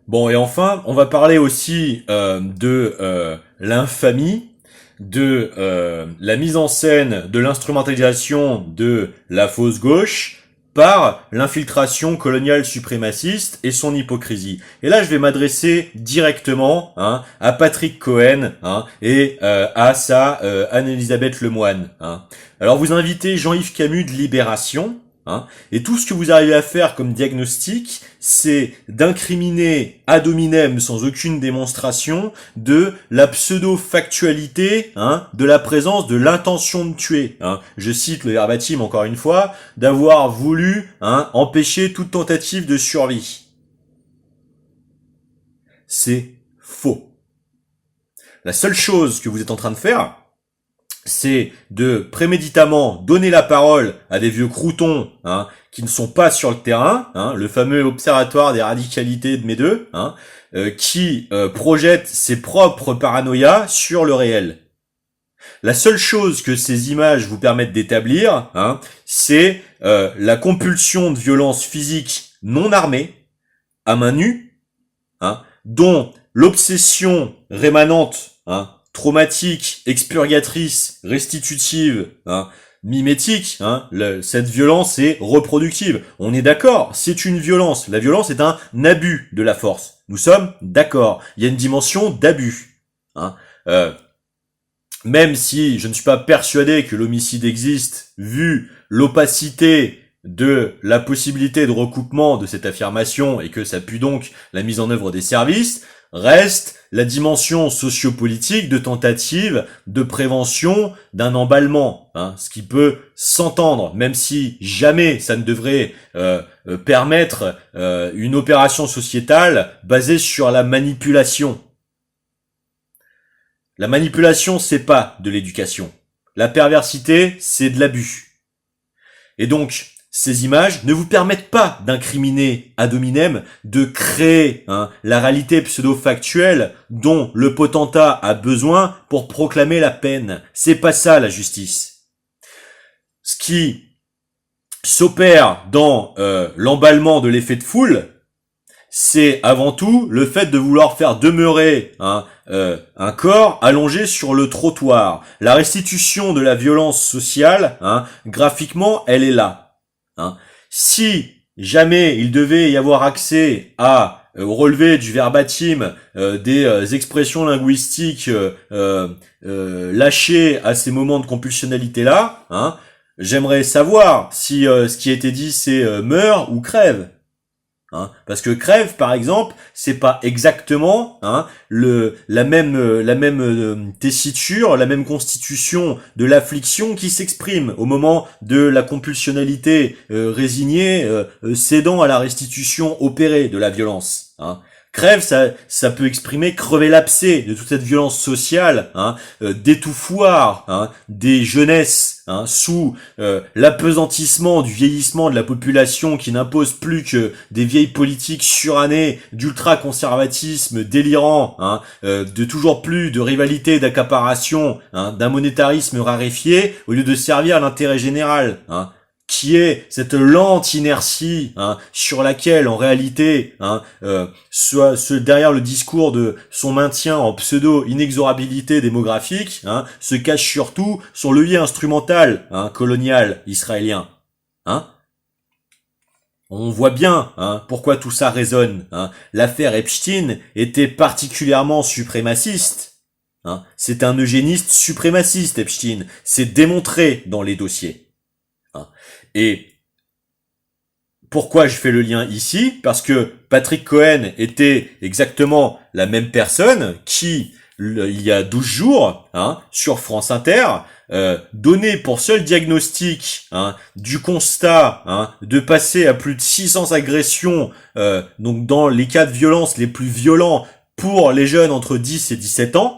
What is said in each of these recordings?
Bon, et enfin, on va parler aussi de l'infamie, de la mise en scène, de l'instrumentalisation de la fausse gauche par l'infiltration coloniale suprémaciste et son hypocrisie. Et là, je vais m'adresser directement à Patrick Cohen et à sa Anne-Elisabeth Lemoine. Alors, vous invitez Jean-Yves Camus de Libération. Et tout ce que vous arrivez à faire comme diagnostic, c'est d'incriminer ad hominem sans aucune démonstration de la pseudo-factualité de la présence de l'intention de tuer. Je cite le verbatim encore une fois, d'avoir voulu empêcher toute tentative de survie. C'est faux. La seule chose que vous êtes en train de faire, c'est de préméditamment donner la parole à des vieux croutons qui ne sont pas sur le terrain, le fameux observatoire des radicalités de Médeux, qui projette ses propres paranoïas sur le réel. La seule chose que ces images vous permettent d'établir, c'est la compulsion de violence physique non armée, à main nue, dont l'obsession rémanente, traumatique, expurgatrice, restitutive, mimétique, cette violence est reproductive. On est d'accord, c'est une violence. La violence est un abus de la force. Nous sommes d'accord. Il y a une dimension d'abus. Même si je ne suis pas persuadé que l'homicide existe, vu l'opacité de la possibilité de recoupement de cette affirmation et que ça pue donc la mise en œuvre des services, reste la dimension sociopolitique de tentative de prévention d'un emballement, ce qui peut s'entendre, même si jamais ça ne devrait permettre une opération sociétale basée sur la manipulation. La manipulation, c'est pas de l'éducation. La perversité, c'est de l'abus. Et donc, ces images ne vous permettent pas d'incriminer ad hominem, de créer la réalité pseudo-factuelle dont le potentat a besoin pour proclamer la peine. C'est pas ça la justice. Ce qui s'opère dans l'emballement de l'effet de foule, c'est avant tout le fait de vouloir faire demeurer un corps allongé sur le trottoir. La restitution de la violence sociale, graphiquement, elle est là. Si jamais il devait y avoir accès au relevé du verbatim des expressions linguistiques lâchées à ces moments de compulsionnalité-là, j'aimerais savoir si ce qui a été dit c'est meurt ou crève. Parce que crève, par exemple, c'est pas exactement la même tessiture, la même constitution de l'affliction qui s'exprime au moment de la compulsionnalité résignée, cédant à la restitution opérée de la violence. Crève, ça peut exprimer crever l'abcès de toute cette violence sociale, d'étouffoir des jeunesses sous l'apesantissement du vieillissement de la population qui n'impose plus que des vieilles politiques surannées, d'ultra-conservatisme délirant, de toujours plus de rivalité, d'accaparation, d'un monétarisme raréfié au lieu de servir l'intérêt général. Qui est cette lente inertie sur laquelle en réalité derrière le discours de son maintien en pseudo inexorabilité démographique se cache surtout son levier instrumental colonial israélien. On voit bien pourquoi tout ça résonne. L'affaire Epstein était particulièrement suprémaciste. C'est un eugéniste suprémaciste, Epstein. C'est démontré dans les dossiers. Et pourquoi je fais le lien ici? Parce que Patrick Cohen était exactement la même personne qui, il y a 12 jours, sur France Inter, donnait pour seul diagnostic du constat de passer à plus de 600 agressions, donc dans les cas de violence les plus violents pour les jeunes entre 10 et 17 ans.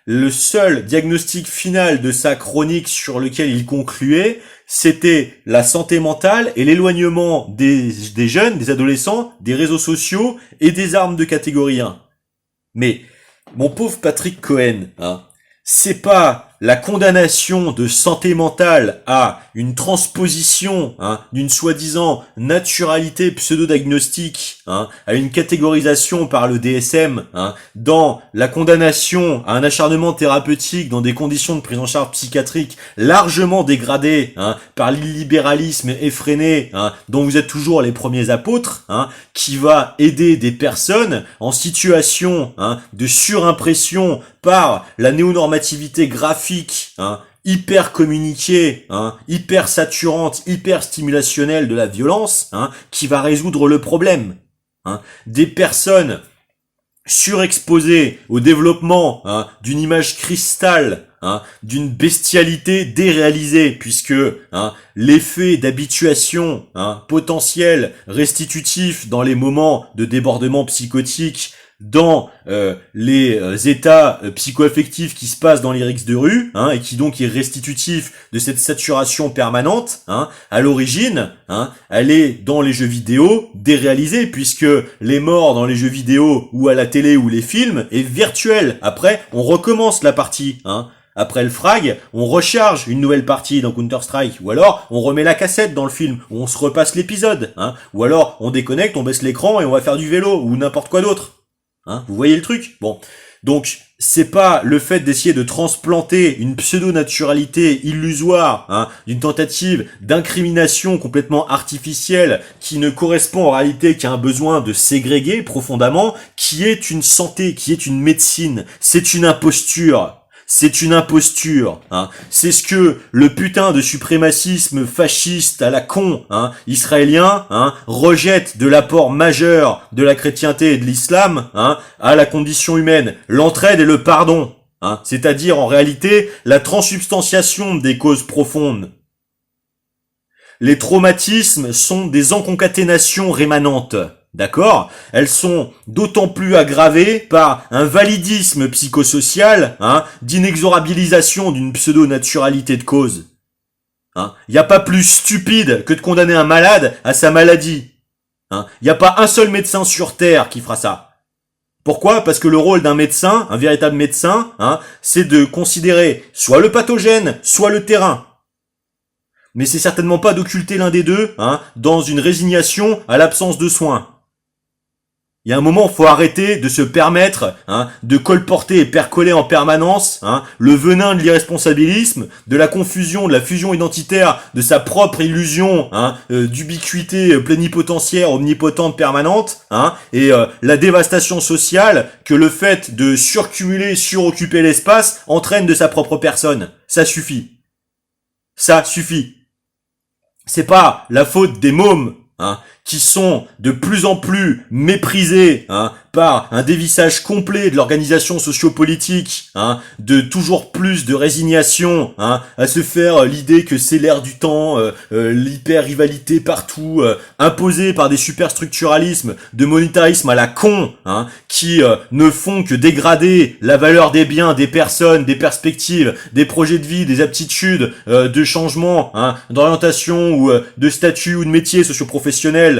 Le seul diagnostic final de sa chronique sur lequel il concluait, c'était la santé mentale et l'éloignement des jeunes, des adolescents, des réseaux sociaux et des armes de catégorie 1. Mais, mon pauvre Patrick Cohen, c'est pas la condamnation de santé mentale à une transposition d'une soi-disant naturalité pseudo-diagnostique, à une catégorisation par le DSM, dans la condamnation à un acharnement thérapeutique dans des conditions de prise en charge psychiatrique largement dégradées par l'illibéralisme effréné dont vous êtes toujours les premiers apôtres, qui va aider des personnes en situation de surimpression par la néonormativité graphique, hyper communiquée, hyper saturante, hyper stimulationnelle de la violence, qui va résoudre le problème. Des personnes surexposées au développement d'une image cristal, d'une bestialité déréalisée, puisque l'effet d'habituation potentiel restitutif dans les moments de débordement psychotique, dans les états psychoaffectifs qui se passent dans les rixes de rue, et qui donc est restitutif de cette saturation permanente, à l'origine, elle est dans les jeux vidéo déréalisée, puisque les morts dans les jeux vidéo ou à la télé ou les films est virtuel. Après, on recommence la partie, Après le frag, on recharge une nouvelle partie dans Counter-Strike, ou alors on remet la cassette dans le film, ou on se repasse l'épisode, ou alors on déconnecte, on baisse l'écran et on va faire du vélo, ou n'importe quoi d'autre. Vous voyez le truc? Bon. Donc, c'est pas le fait d'essayer de transplanter une pseudo-naturalité illusoire, d'une tentative d'incrimination complètement artificielle qui ne correspond en réalité qu'à un besoin de ségréguer profondément, qui est une santé, qui est une médecine. C'est une imposture. C'est une imposture, C'est ce que le putain de suprémacisme fasciste à la con, israélien, rejette de l'apport majeur de la chrétienté et de l'islam, à la condition humaine, l'entraide et le pardon, c'est-à-dire en réalité la transsubstantiation des causes profondes. Les traumatismes sont des enconcaténations rémanentes. D'accord? Elles sont d'autant plus aggravées par un validisme psychosocial, d'inexorabilisation d'une pseudo-naturalité de cause. Il n'y a pas plus stupide que de condamner un malade à sa maladie. Il n'y a pas un seul médecin sur Terre qui fera ça. Pourquoi? Parce que le rôle d'un médecin, un véritable médecin, c'est de considérer soit le pathogène, soit le terrain. Mais c'est certainement pas d'occulter l'un des deux, dans une résignation à l'absence de soins. Il y a un moment, faut arrêter de se permettre de colporter et percoler en permanence le venin de l'irresponsabilisme, de la confusion, de la fusion identitaire, de sa propre illusion d'ubiquité plénipotentiaire, omnipotente, permanente, et la dévastation sociale que le fait de surcumuler, suroccuper l'espace entraîne de sa propre personne. Ça suffit. Ça suffit. C'est pas la faute des mômes qui sont de plus en plus méprisés par un dévissage complet de l'organisation sociopolitique, de toujours plus de résignation à se faire l'idée que c'est l'ère du temps, l'hyper-rivalité partout, imposée par des superstructuralismes de monétarisme à la con, qui ne font que dégrader la valeur des biens, des personnes, des perspectives, des projets de vie, des aptitudes, de changement, d'orientation ou de statut ou de métier socio-professionnel,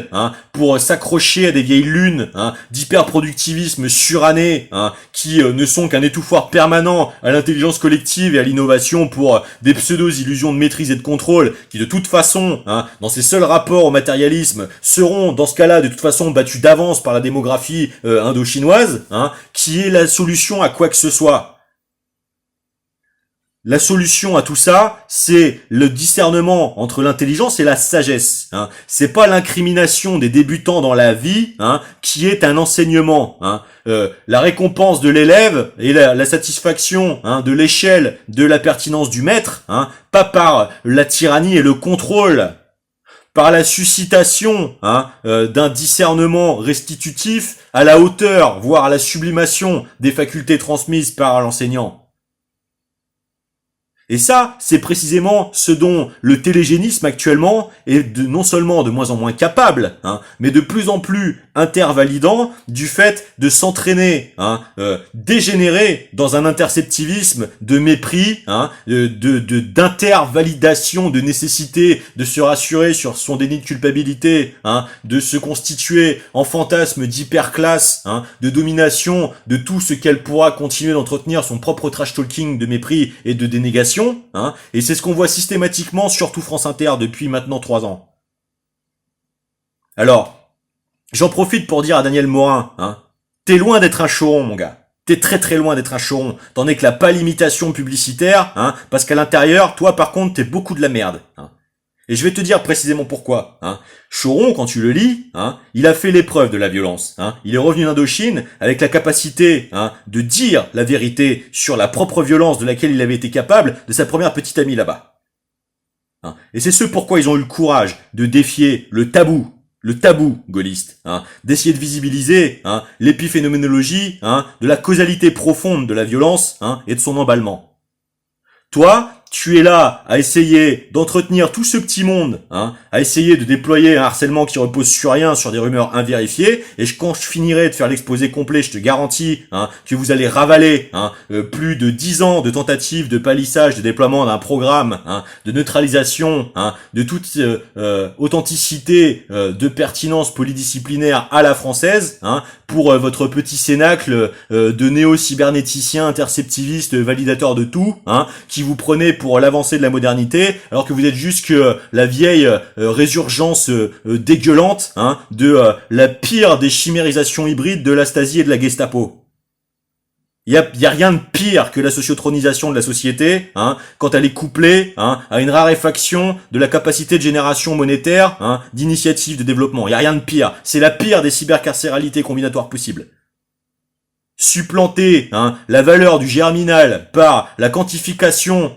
pour s'accrocher à des vieilles lunes, d'hyperproductivisme suranné, qui ne sont qu'un étouffoir permanent à l'intelligence collective et à l'innovation pour des pseudo-illusions de maîtrise et de contrôle, qui de toute façon, dans ces seuls rapports au matérialisme, seront dans ce cas-là de toute façon battus d'avance par la démographie indo-chinoise, qui est la solution à quoi que ce soit. La solution à tout ça, c'est le discernement entre l'intelligence et la sagesse. C'est pas l'incrimination des débutants dans la vie qui est un enseignement. La récompense de l'élève et la satisfaction de l'échelle de la pertinence du maître, pas par la tyrannie et le contrôle, par la suscitation d'un discernement restitutif à la hauteur, voire à la sublimation des facultés transmises par l'enseignant. Et ça, c'est précisément ce dont le télégénisme actuellement est non seulement de moins en moins capable, mais de plus en plus intervalidant du fait de s'entraîner, dégénérer dans un interceptivisme de mépris, d'intervalidation, de nécessité de se rassurer sur son déni de culpabilité, de se constituer en fantasme d'hyperclasse, de domination de tout ce qu'elle pourra continuer d'entretenir son propre trash talking de mépris et de dénégation. Et c'est ce qu'on voit systématiquement, surtout France Inter, depuis maintenant 3 ans. Alors, j'en profite pour dire à Daniel Morin, t'es loin d'être un choron, mon gars. T'es très très loin d'être un choron. T'en es que la pâle imitation publicitaire, parce qu'à l'intérieur, toi par contre, t'es beaucoup de la merde. Et je vais te dire précisément pourquoi. Choron, quand tu le lis, il a fait l'épreuve de la violence. Il est revenu d'Indochine avec la capacité de dire la vérité sur la propre violence de laquelle il avait été capable de sa première petite amie là-bas. Et c'est ce pourquoi ils ont eu le courage de défier le tabou gaulliste, d'essayer de visibiliser l'épiphénoménologie de la causalité profonde de la violence et de son emballement. Toi, tu es là à essayer d'entretenir tout ce petit monde, à essayer de déployer un harcèlement qui repose sur rien, sur des rumeurs invérifiées, et quand je finirai de faire l'exposé complet, je te garantis que vous allez ravaler plus de 10 ans de tentatives de palissage, de déploiement d'un programme de neutralisation, de toute authenticité, de pertinence polydisciplinaire à la française, pour votre petit cénacle de néo-cybernéticiens, interceptivistes, validateurs de tout, qui vous prenez pour l'avancée de la modernité, alors que vous êtes juste que la vieille résurgence dégueulante de la pire des chimérisations hybrides de la Stasi et de la Gestapo. Il y a rien de pire que la sociotronisation de la société, quand elle est couplée à une raréfaction de la capacité de génération monétaire, d'initiative de développement. Il y a rien de pire. C'est la pire des cybercarcéralités combinatoires possibles. Supplanter la valeur du germinal par la quantification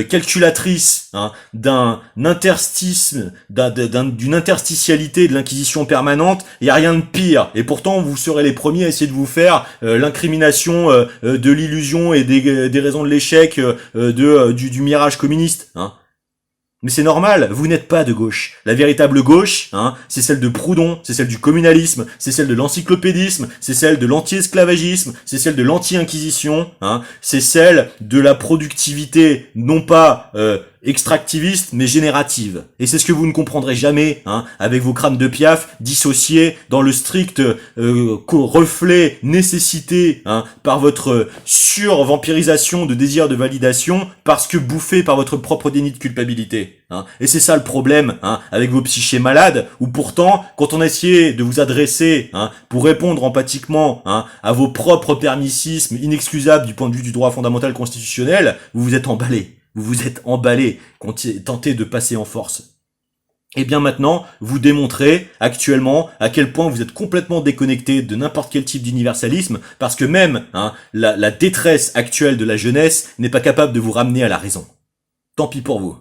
calculatrice d'un interstice, d'une interstitialité de l'inquisition permanente, il y a rien de pire. Et pourtant, vous serez les premiers à essayer de vous faire l'incrimination de l'illusion et des raisons de l'échec du mirage communiste. Mais c'est normal, vous n'êtes pas de gauche. La véritable gauche, c'est celle de Proudhon, c'est celle du communalisme, c'est celle de l'encyclopédisme, c'est celle de l'anti-esclavagisme, c'est celle de l'anti-inquisition, c'est celle de la productivité, non pas extractiviste, mais générative. Et c'est ce que vous ne comprendrez jamais, avec vos crânes de piaf dissociés dans le strict reflet nécessité par votre survampirisation de désir de validation, parce que bouffé par votre propre déni de culpabilité. Et c'est ça le problème avec vos psychés malades, où pourtant, quand on essayait de vous adresser pour répondre empathiquement à vos propres permissismes inexcusables du point de vue du droit fondamental constitutionnel, vous vous êtes emballé. Vous vous êtes emballé, tenté de passer en force. Et bien maintenant, vous démontrez actuellement à quel point vous êtes complètement déconnecté de n'importe quel type d'universalisme, parce que même la détresse actuelle de la jeunesse n'est pas capable de vous ramener à la raison. Tant pis pour vous.